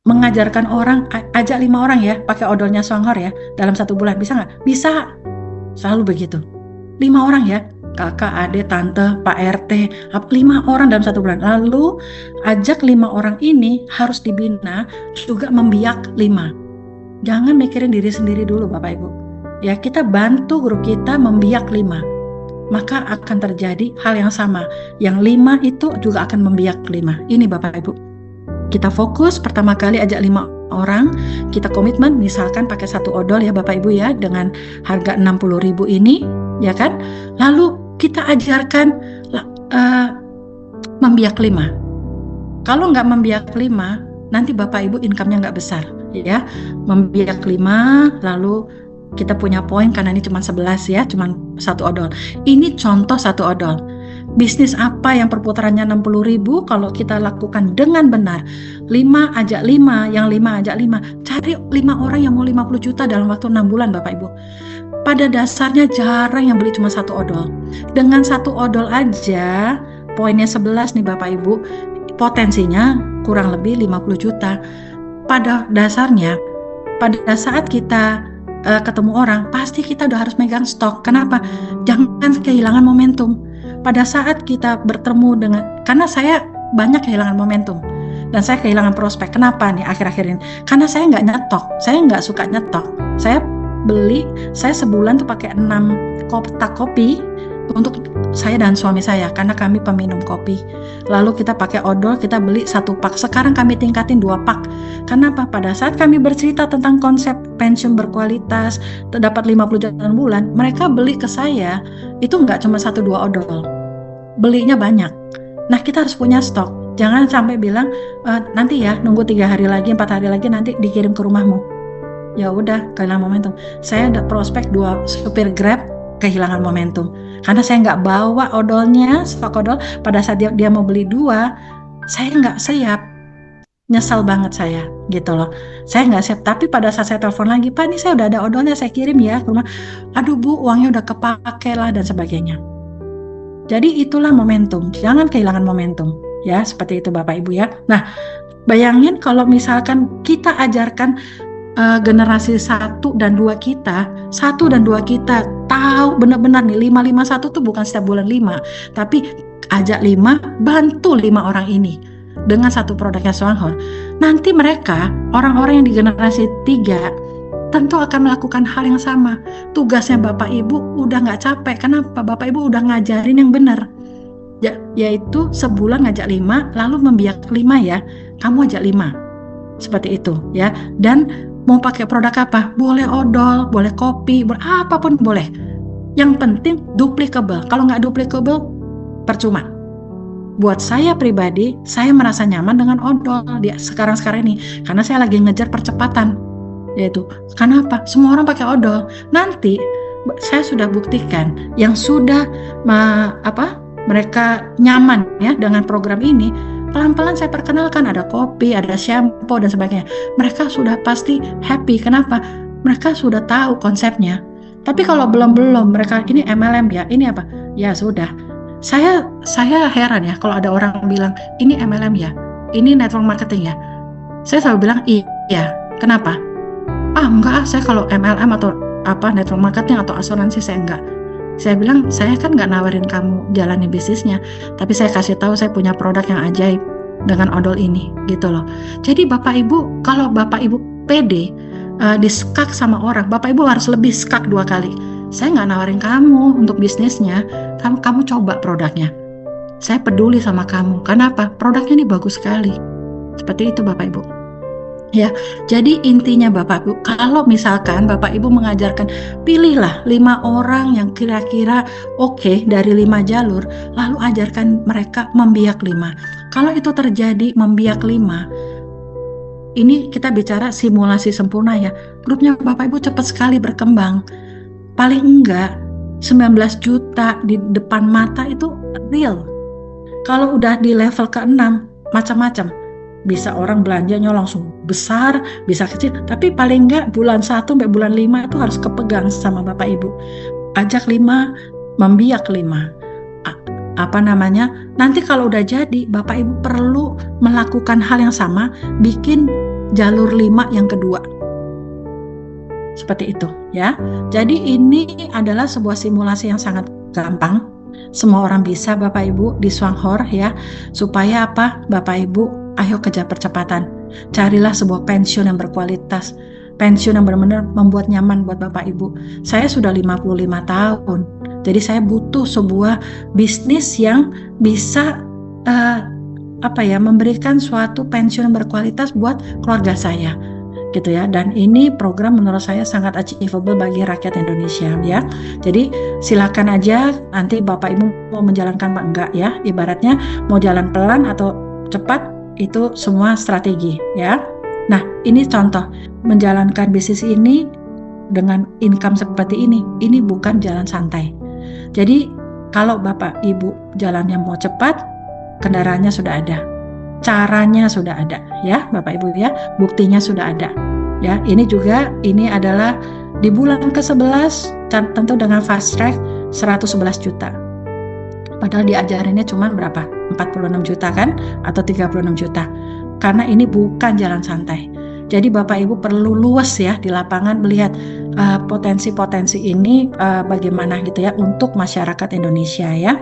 mengajarkan orang, ajak 5 orang ya, pakai odolnya Songhor ya, dalam 1 bulan, bisa nggak? Bisa, selalu begitu. 5 orang ya, kakak, adik, tante, Pak RT, 5 orang dalam 1 bulan. Lalu ajak 5 orang ini harus dibina, juga membiak 5. Jangan mikirin diri sendiri dulu Bapak Ibu. Ya, kita bantu grup kita membiak 5. Maka akan terjadi hal yang sama. Yang 5 itu juga akan membiak 5. Ini Bapak Ibu. Kita fokus, pertama kali ajak 5 orang, kita komitmen misalkan pakai 1 odol ya Bapak Ibu ya, dengan harga 60.000 ini, ya kan? Lalu kita ajarkan membiak 5. Kalau nggak membiak 5, nanti Bapak Ibu income-nya nggak besar, ya. Membiak 5, lalu kita punya poin karena ini cuma 11 ya, cuma 1 odol. Ini contoh 1 odol. Bisnis apa yang perputarannya 60.000 kalau kita lakukan dengan benar, 5 ajak 5, yang 5 ajak 5, cari 5 orang yang mau 50 juta dalam waktu 6 bulan Bapak Ibu. Pada dasarnya jarang yang beli cuma 1 odol. Dengan 1 odol aja, poinnya 11 nih Bapak Ibu, potensinya kurang lebih 50 juta. Pada dasarnya, pada saat kita ketemu orang, pasti kita udah harus megang stok. Kenapa? Jangan kehilangan momentum. Pada saat kita bertemu dengan, karena saya banyak kehilangan momentum dan saya kehilangan prospek. Kenapa nih akhir-akhir ini? Karena saya nggak nyetok, saya nggak suka nyetok. Saya sebulan tuh pakai 6 kotak kopi untuk saya dan suami saya, karena kami peminum kopi. Lalu kita pakai odol, kita beli 1 pak. Sekarang kami tingkatin 2 pak. Kenapa? Pada saat kami bercerita tentang konsep pensiun berkualitas, terdapat 50 juta bulan, mereka beli ke saya, itu nggak cuma 1-2 odol. Belinya banyak. Nah, kita harus punya stok. Jangan sampai bilang, nanti ya, nunggu 3 hari lagi, 4 hari lagi, nanti dikirim ke rumahmu. Ya udah, kehilangan momentum. Saya ada prospek 2 supir Grab, kehilangan momentum. Karena saya nggak bawa odolnya, stok odol, pada saat dia mau beli 2, saya nggak siap. Nyesal banget saya, gitu loh. Saya nggak siap, tapi pada saat saya telepon lagi, Pak, ini saya udah ada odolnya, saya kirim ya ke rumah. Aduh Bu, uangnya udah kepake lah, dan sebagainya. Jadi itulah momentum, jangan kehilangan momentum. Ya, seperti itu Bapak Ibu ya. Nah, bayangin kalau misalkan kita ajarkan generasi 1 dan 2 kita, 1 dan 2 kita tahu benar-benar nih 551 tuh bukan setiap bulan 5, tapi ajak 5, bantu 5 orang ini dengan 1 produknya Songhor. Nanti mereka, orang-orang yang di generasi 3 tentu akan melakukan hal yang sama. Tugasnya Bapak Ibu udah nggak capek. Kenapa? Bapak Ibu udah ngajarin yang benar, yaitu sebulan ngajak 5, lalu membiak 5 ya. Kamu ajak 5, seperti itu ya. Dan mau pakai produk apa? Boleh odol, boleh kopi, boleh apapun boleh. Yang penting duplicable. Kalau nggak duplicable, percuma. Buat saya pribadi, saya merasa nyaman dengan odol di sekarang-sekarang ini, karena saya lagi ngejar percepatan. Yaitu, kenapa? Semua orang pakai odol. Nanti saya sudah buktikan yang sudah mereka nyaman ya dengan program ini. Pelan-pelan saya perkenalkan, ada kopi, ada shampoo dan sebagainya. Mereka sudah pasti happy. Kenapa? Mereka sudah tahu konsepnya. Tapi kalau belum mereka, ini MLM ya, ini apa? Ya sudah. Saya heran ya kalau ada orang bilang ini MLM ya, ini network marketing ya. Saya selalu bilang iya. Kenapa? Enggak, saya kalau MLM atau network marketing atau asuransi saya enggak. Saya bilang, saya kan nggak nawarin kamu jalani bisnisnya, tapi saya kasih tahu saya punya produk yang ajaib dengan odol ini, gitu loh. Jadi Bapak Ibu, kalau Bapak Ibu pede di-skak sama orang, Bapak Ibu harus lebih skak 2 kali. Saya nggak nawarin kamu untuk bisnisnya, kamu coba produknya. Saya peduli sama kamu, karena apa? Produknya ini bagus sekali. Seperti itu Bapak Ibu. Ya, jadi intinya Bapak Ibu, kalau misalkan Bapak Ibu mengajarkan, pilihlah 5 orang yang kira-kira oke dari 5 jalur, lalu ajarkan mereka membiak 5. Kalau itu terjadi membiak 5, ini kita bicara simulasi sempurna ya, grupnya Bapak Ibu cepat sekali berkembang. Paling enggak 19 juta di depan mata itu real. Kalau udah di level ke-6, macam-macam. Bisa orang belanjanya langsung besar, bisa kecil, tapi paling enggak bulan 1 sampai bulan 5 itu harus kepegang sama Bapak Ibu. Ajak 5, membiak 5. Nanti kalau udah jadi, Bapak Ibu perlu melakukan hal yang sama, bikin jalur 5 yang kedua. Seperti itu ya. Jadi ini adalah sebuah simulasi yang sangat gampang. Semua orang bisa Bapak Ibu di Swanghor ya. Supaya apa? Bapak Ibu ayo kejar percepatan. Carilah sebuah pensiun yang berkualitas. Pensiun yang benar-benar membuat nyaman buat Bapak Ibu. Saya sudah 55 tahun. Jadi saya butuh sebuah bisnis yang bisa memberikan suatu pensiun yang berkualitas buat keluarga saya. Gitu ya, dan ini program menurut saya sangat achievable bagi rakyat Indonesia ya. Jadi silakan aja nanti Bapak Ibu mau menjalankan apa enggak ya. Ibaratnya mau jalan pelan atau cepat itu semua strategi ya. Nah, ini contoh menjalankan bisnis ini dengan income seperti ini bukan jalan santai. Jadi kalau Bapak Ibu jalannya mau cepat, kendaraannya sudah ada. Caranya sudah ada ya Bapak Ibu ya, buktinya sudah ada ya. Ini adalah di bulan ke-11 tentu dengan fast track 111 juta, padahal diajarinnya cuma berapa, 46 juta kan, atau 36 juta, karena ini bukan jalan santai. Jadi Bapak Ibu perlu luas ya di lapangan melihat potensi-potensi ini bagaimana gitu ya untuk masyarakat Indonesia ya.